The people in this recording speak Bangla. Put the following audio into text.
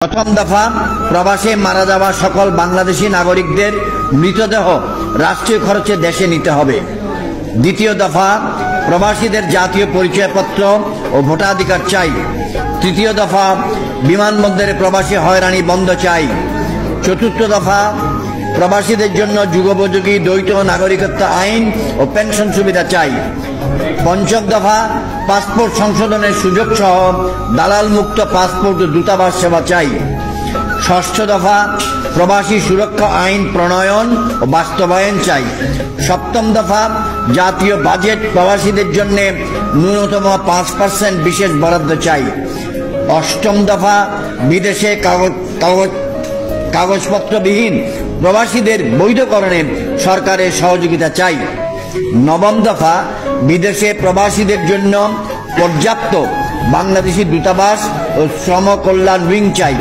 প্রথম দফা প্রবাসে মারা যাওয়া সকল বাংলাদেশী নাগরিকদের মৃতদেহ রাষ্ট্রীয় খরচে দেশে নিতে হবে। দ্বিতীয় দফা প্রবাসীদের জাতীয় পরিচয়পত্র ও ভোটাধিকার চাই। তৃতীয় দফা বিমানবন্দরে প্রবাসী হয়রানি বন্ধ চাই। চতুর্থ দফা প্রবাসীদের জন্য যুগোপযোগী দ্বৈত নাগরিকত্ব আইন ও পেনশন সুবিধা চাই। পঞ্চম দফা পাসপোর্ট সংশোধনের সুযোগ সহ দালাল মুক্ত পাসপোর্ট ও দূতাবাস সেবা চাই। ষষ্ঠ দফা প্রবাসী সুরক্ষা আইন প্রণয়ন ও বাস্তবায়ন চাই। সপ্তম দফা জাতীয় বাজেট প্রবাসীদের জন্য ন্যূনতম 5% বিশেষ বরাদ্দ চাই। অষ্টম দফা বিদেশে কাগজপত্রবিহীন প্রবাসীদের বৈধকরণে সরকারের সহযোগিতা চাই। নবম দফা বিদেশে প্রবাসীদের জন্য পর্যাপ্ত বাংলাদেশি দূতাবাস ও শ্রম কল্যাণ উইং চাই।